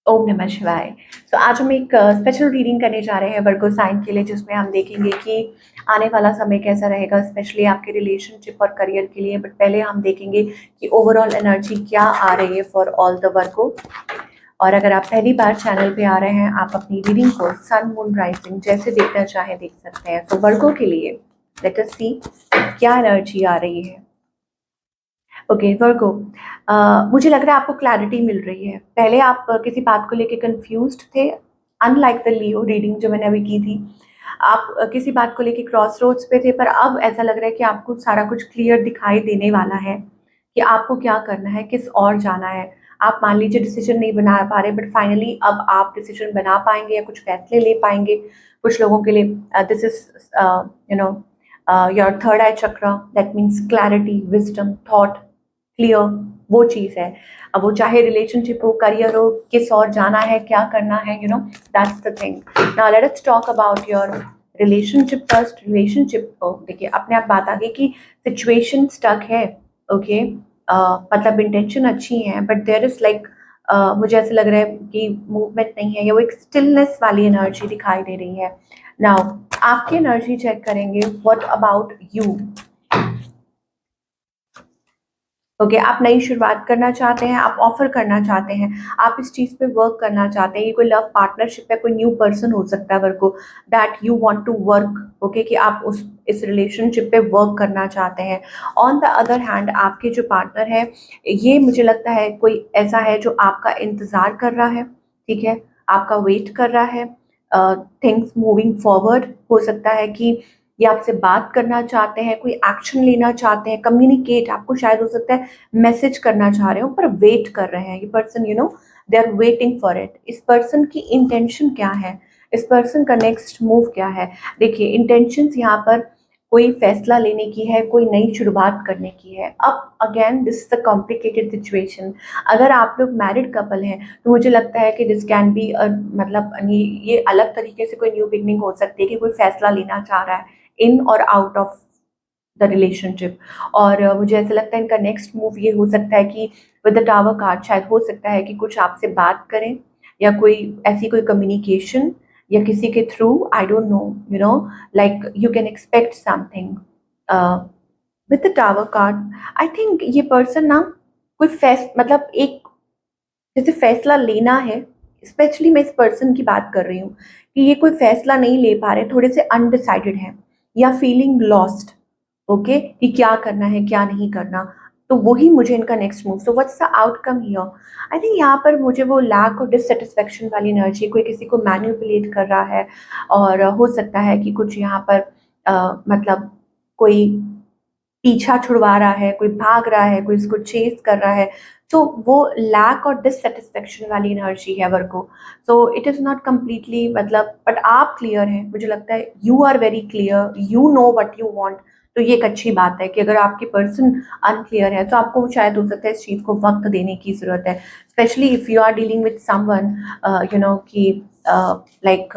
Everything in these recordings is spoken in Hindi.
ओम नमः शिवाय। तो आज हम एक स्पेशल रीडिंग करने जा रहे हैं वर्गो साइन के लिए, जिसमें हम देखेंगे कि आने वाला समय कैसा रहेगा, स्पेशली आपके रिलेशनशिप और करियर के लिए। बट पहले हम देखेंगे कि ओवरऑल एनर्जी क्या आ रही है फॉर ऑल द वर्गो। और अगर आप पहली बार चैनल पे आ रहे हैं, आप अपनी रीडिंग को सन मून राइजिंग जैसे देखना चाहें देख सकते हैं। तो वर्गो के लिए लेट अस सी क्या एनर्जी आ रही है। ओके वर्गो, मुझे लग रहा है आपको क्लैरिटी मिल रही है। पहले आप किसी बात को लेके कंफ्यूज्ड थे, अनलाइक द लियो रीडिंग जो मैंने अभी की थी। आप किसी बात को लेके क्रॉस रोड्स पे थे, पर अब ऐसा लग रहा है कि आपको सारा कुछ क्लियर दिखाई देने वाला है कि आपको क्या करना है, किस और जाना है। आप मान लीजिए डिसीजन नहीं बना पा रहे, बट फाइनली अब आप डिसीजन बना पाएंगे या कुछ फैसले ले पाएंगे। कुछ लोगों के लिए this is you know your third eye chakra, that means clarity, wisdom, thought, clear, वो चीज़ है। अब वो चाहे रिलेशनशिप हो, करियर हो, किस और जाना है, क्या करना है, you know, that's the thing. Now let us talk about your relationship first. Relationship को देखिए, अपने आप बात आ गई कि सिचुएशन स्टक है। ओके, मतलब इंटेंशन अच्छी है, बट देयर इज लाइक मुझे ऐसा लग रहा है कि मूवमेंट नहीं है, या वो एक स्टिलनेस वाली एनर्जी दिखाई दे रही है। नाउ आपकी एनर्जी चेक करेंगे, व्हाट अबाउट यू। ओके, आप नई शुरुआत करना चाहते हैं, आप ऑफर करना चाहते हैं, आप इस चीज़ पे वर्क करना चाहते हैं। ये कोई लव पार्टनरशिप है, कोई न्यू पर्सन हो सकता है वर्क को, that you want to work. Okay, कि आप उस इस रिलेशनशिप पे वर्क करना चाहते हैं। ऑन द अदर हैंड आपके जो पार्टनर है, ये मुझे लगता है कोई ऐसा है जो आपका इंतज़ार कर रहा है, ठीक है, आपका वेट कर रहा है। थिंग्स मूविंग फॉरवर्ड, हो सकता है कि ये आपसे बात करना चाहते हैं, कोई एक्शन लेना चाहते हैं, कम्युनिकेट, आपको शायद हो सकता है मैसेज करना चाह रहे हो, पर वेट कर रहे हैं ये person, you know, they are waiting for it. इस पर्सन की इंटेंशन क्या है, इस पर्सन का नेक्स्ट मूव क्या है। देखिए, इंटेंशंस यहाँ पर कोई फैसला लेने की है, कोई नई शुरुआत करने की है। अब again this is a complicated situation. अगर आप लोग मैरिड कपल हैं, तो मुझे लगता है कि दिस कैन बी मतलब ये अलग तरीके से कोई न्यू बिगनिंग हो सकती है कि कोई फैसला लेना चाह रहा है इन और आउट ऑफ द रिलेशनशिप। और मुझे ऐसा लगता है इनका नेक्स्ट मूव ये हो सकता है कि विद द टावर कार्ड शायद हो सकता है कि कुछ आपसे बात करें, या कोई ऐसी कोई कम्युनिकेशन, या किसी के through, I don't know, you no, like you can expect something with the tower card. I think ये पर्सन ना कोई मतलब एक जैसे फैसला लेना है। स्पेशली मैं इस पर्सन की बात कर रही हूँ कि ये कोई फैसला नहीं ले पा रहे, थोड़े से अनडिसाइडेड हैं, या फीलिंग लॉस्ट। ओके, कि क्या करना है, क्या नहीं करना। तो वही मुझे इनका next move. So what's the outcome here. I think यहाँ पर मुझे वो लैक और डिससेटिस्फेक्शन वाली एनर्जी, कोई किसी को मैनिपुलेट कर रहा है, और हो सकता है कि कुछ यहाँ पर मतलब कोई पीछा छुड़वा रहा है, कोई भाग रहा है, कोई इसको चेस कर रहा है। तो वो लैक और डिससैटिस्फैक्शन वाली एनर्जी है Virgo. So it is not completely, मतलब, बट आप क्लियर हैं, मुझे लगता है you are very clear, you know what you want. तो ये एक अच्छी बात है कि अगर आपकी पर्सन अनक्लियर है, तो आपको शायद हो सकता है इस चीज़ को वक्त देने की ज़रूरत है। Specially if you are dealing with someone, you know, कि लाइक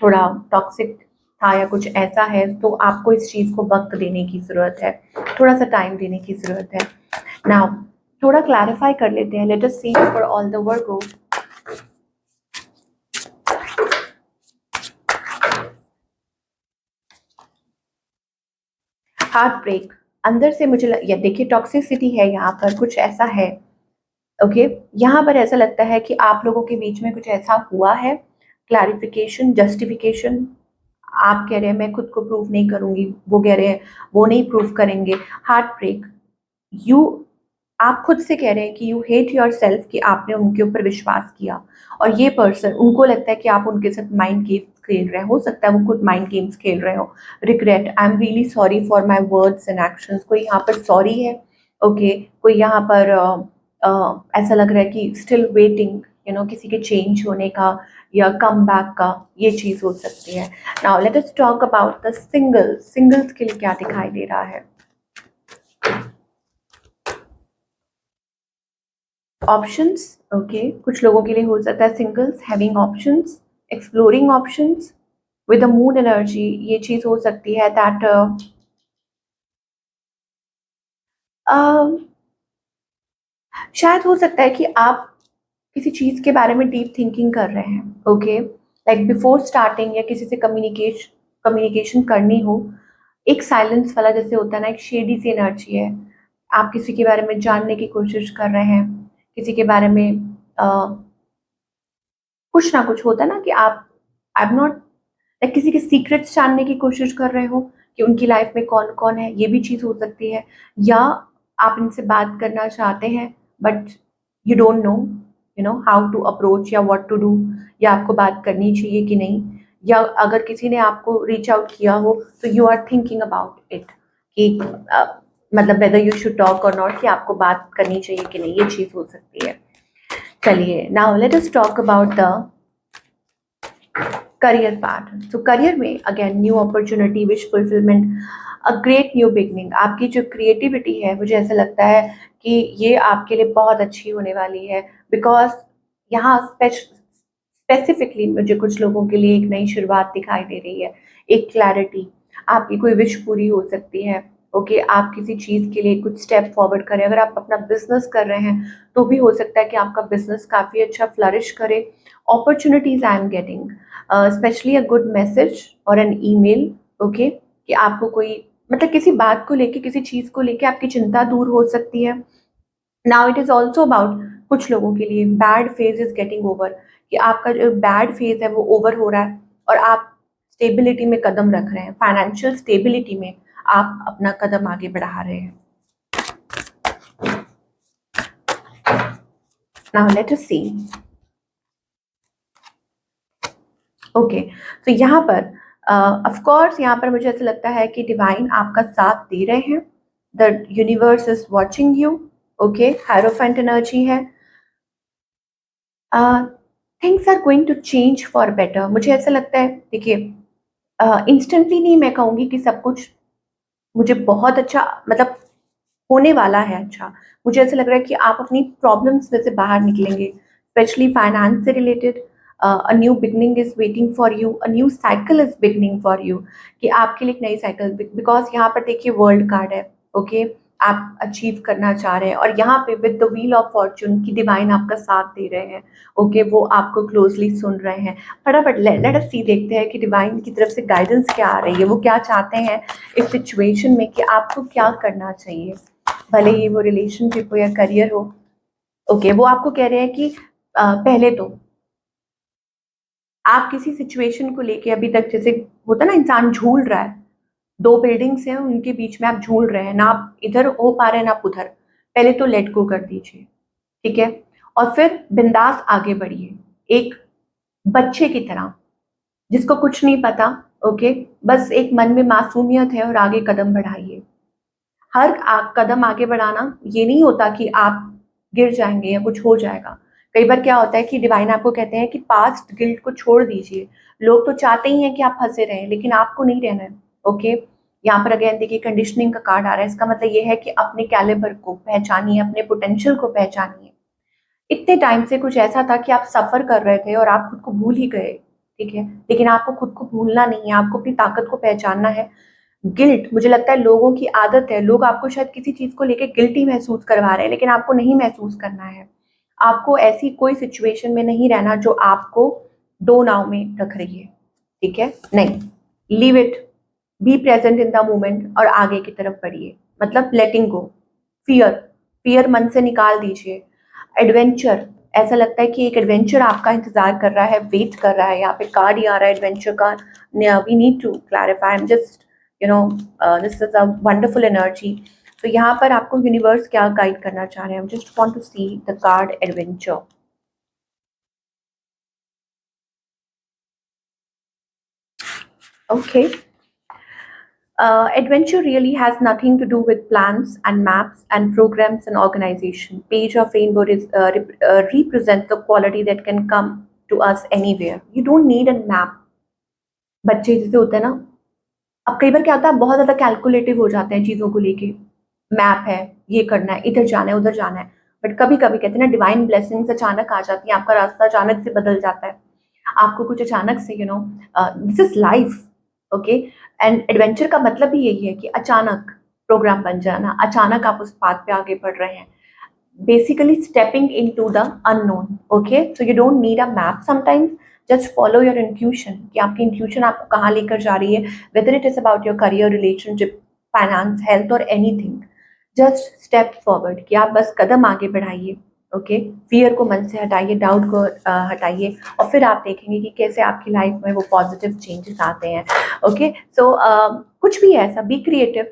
थोड़ा टॉक्सिक था या कुछ ऐसा है, तो आपको इस चीज़ को वक्त देने की ज़रूरत है, थोड़ा सा टाइम देने की ज़रूरत है। नाउ थोड़ा क्लैरिफाई कर लेते हैं। Let us see for all the Virgo. Heart break, अंदर से मुझे या देखिए टॉक्सिसिटी है यहाँ पर, कुछ ऐसा है। ओके, यहाँ पर ऐसा लगता है कि आप लोगों के बीच में कुछ ऐसा हुआ है। क्लैरिफिकेशन, जस्टिफिकेशन, आप कह रहे हैं मैं खुद को प्रूव नहीं करूंगी, वो कह रहे हैं वो नहीं प्रूव करेंगे। हार्ट ब्रेक, यू, आप खुद से कह रहे हैं कि यू हेट योर सेल्फ, कि आपने उनके ऊपर विश्वास किया, और ये पर्सन, उनको लगता है कि आप उनके साथ माइंड गेम्स खेल रहे हैं। हो सकता है वो खुद माइंड गेम्स खेल रहे हो। Regret, I am really sorry for my words and actions, कोई यहाँ पर सॉरी है। ओके, कोई यहाँ पर ऐसा लग रहा है कि स्टिल वेटिंग, यू नो, किसी के चेंज होने का या कम बैक का, ये चीज़ हो सकती है। Now let us talk about the singles के लिए क्या दिखाई दे रहा है। ऑप्शंस, ओके, कुछ लोगों के लिए हो सकता है singles having options, exploring options with the moon energy. ये चीज हो सकती है दैट शायद हो सकता है कि आप किसी चीज़ के बारे में डीप थिंकिंग कर रहे हैं, ओके, लाइक बिफोर स्टार्टिंग या किसी से कम्युनिकेशन करनी हो, एक साइलेंस वाला जैसे होता है ना, एक शेडी सी एनर्जी है। आप किसी के बारे में जानने की कोशिश कर रहे हैं, किसी के बारे में कुछ ना कुछ होता है ना कि आप आई एम नॉट लाइक किसी के सीक्रेट्स जानने की कोशिश कर रहे हो कि उनकी लाइफ में कौन-कौन है, ये भी चीज़ हो सकती है। या आप इनसे बात करना चाहते हैं but you don't know, you know how to approach या व्हाट टू डू, या आपको बात करनी चाहिए कि नहीं, या अगर किसी ने आपको रीच आउट किया हो तो you are thinking about it कि मतलब वेदर यू शुड टॉक और नॉट, कि आपको बात करनी चाहिए कि नहीं, ये चीज़ हो सकती है। चलिए, now let us talk about the career part. तो करियर में again new opportunity, wish fulfilment, a great new beginning. आपकी जो क्रिएटिविटी है, मुझे ऐसा लगता है कि ये आपके लिए बहुत अच्छी होने वाली है, बिकॉज यहाँ स्पेसिफिकली मुझे कुछ लोगों के लिए एक नई शुरुआत दिखाई दे रही है, एक क्लैरिटी। आपकी कोई विश पूरी हो सकती है, ओके, आप किसी चीज़ के लिए कुछ स्टेप फॉरवर्ड करें। अगर आप अपना बिजनेस कर रहे हैं तो भी हो सकता है कि आपका बिजनेस काफ़ी अच्छा फ्लरिश करे। Opportunities I am getting, specially a good message और एन ईमेल, ओके, कि आपको कोई मतलब किसी बात को लेके, किसी चीज़ को लेके आपकी चिंता दूर हो सकती है। Now it is also about कुछ लोगों के लिए bad phase is getting over, कि आपका जो बैड फेज है वो ओवर हो रहा है और आप स्टेबिलिटी में कदम रख रहे हैं, फाइनेंशियल स्टेबिलिटी में आप अपना कदम आगे बढ़ा रहे हैं। नाउ लेट अस सी, ओके, तो यहाँ पर ऑफ कोर्स यहाँ पर मुझे ऐसा लगता है कि डिवाइन आपका साथ दे रहे हैं, the universe is watching you, okay, hierophant energy है। Things are going to change for better. मुझे ऐसा लगता है, देखिए, इंस्टेंटली नहीं मैं कहूँगी कि सब कुछ मुझे बहुत अच्छा मतलब होने वाला है अच्छा। मुझे ऐसा लग रहा है कि आप अपनी प्रॉब्लम्स में से बाहर निकलेंगे, स्पेशली फाइनेंस से related. A new beginning is waiting for you, a new cycle is beginning for you, कि आपके लिए एक नई साइकिल, बिकॉज़ यहाँ पर देखिए वर्ल्ड कार्ड है, ओके? आप अचीव करना चाह रहे हैं और यहाँ पे with the wheel of Fortune की डिवाइन आपका साथ दे रहे हैं, ओके? वो आपको क्लोज़ली सुन रहे हैं। फटाफट लेट अस सी, देखते हैं कि डिवाइन की तरफ से गाइडेंस क्या आ रही है, वो क्या चाहते हैं इस सिचुएशन में कि आपको क्या करना चाहिए। भले ही वो रिलेशनशिप हो या करियर हो, ओके, वो आपको कह रहे हैं कि पहले तो आप किसी सिचुएशन को लेके अभी तक, जैसे होता है ना इंसान झूल रहा है, 2 बिल्डिंग्स हैं उनके बीच में आप झूल रहे हैं, ना आप इधर हो पा रहे हैं ना आप उधर। पहले तो लेट गो कर दीजिए, ठीक है? और फिर बिंदास आगे बढ़िए, एक बच्चे की तरह जिसको कुछ नहीं पता, ओके? बस एक मन में मासूमियत है और आगे कदम बढ़ाइए। हर कदम आगे बढ़ाना ये नहीं होता कि आप गिर जाएँगे या कुछ हो जाएगा। कई बार क्या होता है कि डिवाइन आपको कहते हैं कि पास्ट गिल्ट को छोड़ दीजिए। लोग तो चाहते ही हैं कि आप फँसे रहें, लेकिन आपको नहीं रहना है, ओके? यहाँ पर अगेन देखिए कंडीशनिंग का कार्ड आ रहा है, इसका मतलब ये है कि अपने कैलिबर को पहचानिए, अपने पोटेंशियल को पहचानिए। इतने टाइम से कुछ ऐसा था कि आप सफ़र कर रहे थे और आप खुद को भूल ही गए, ठीक है? लेकिन आपको खुद को भूलना नहीं है, आपको अपनी ताकत को पहचानना है। गिल्ट, मुझे लगता है लोगों की आदत है, लोग आपको शायद किसी चीज़ को लेके गिल्टी महसूस करवा रहे हैं, लेकिन आपको नहीं महसूस करना है। आपको ऐसी कोई सिचुएशन में नहीं रहना जो आपको 2 नाव में रख रही है, ठीक है? नहीं, leave it, be present in the moment और आगे की तरफ बढ़िए। मतलब लेटिंग गो, फ़ियर, फ़ियर मन से निकाल दीजिए। एडवेंचर, ऐसा लगता है कि एक एडवेंचर आपका इंतज़ार कर रहा है, वेट कर रहा है। यहाँ पे कार्ड ही आ रहा है एडवेंचर का। We need to clarify, I am just you know this is a wonderful energy. तो यहाँ पर आपको यूनिवर्स क्या गाइड करना चाह रहे हैं? I just want to see the card adventure. Okay, adventure really has nothing to do with plans and maps and programs and organization. Page of Rainbow is, represents the quality that can come to us anywhere. You don't need a map. बच्चे जैसे होते हैं ना, अब कई बार क्या होता है, आप बहुत ज़्यादा कैलकुलेटिव हो जाते हैं चीज़ों को लेके। मैप है, ये करना है, इधर जाना है, उधर जाना है। बट कभी-कभी कहते हैं ना डिवाइन ब्लेसिंग्स अचानक आ जाती हैं, आपका रास्ता अचानक से बदल जाता है। आपको कुछ अचानक से this is life, okay? And adventure का मतलब ही यही है कि अचानक प्रोग्राम बन जाना, अचानक आप उस पाथ पे आगे बढ़ रहे हैं। basically stepping into the unknown. Okay, so you don't need a map sometimes, just follow your intuition कि आपकी intuition आपको कहाँ लेकर जा रही है, whether it is about your career, relationship, finance, health or anything. just step forward कि आप बस कदम आगे बढ़ाइए. ओके, फियर को मन से हटाइए, डाउट को हटाइए, और फिर आप देखेंगे कि कैसे आपकी लाइफ में वो पॉजिटिव चेंजेस आते हैं. ओके, सो कुछ भी है ऐसा, बी क्रिएटिव.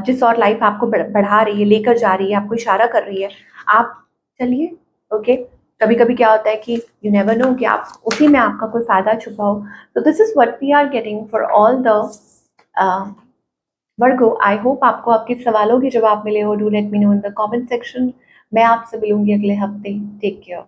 जिस और लाइफ आपको बढ़ा रही है, लेकर जा रही है, आपको इशारा कर रही है, आप चलिए. ओके, कभी कभी क्या होता है कि यू नेवर नो कि आप उसी में आपका कोई फायदा छुपा हो. तो this is what we are getting for all the Virgo. I hope आपको आपके सवालों के जवाब मिले हो. Do let me know in the comment section. मैं आपसे मिलूंगी अगले हफ्ते. Take care.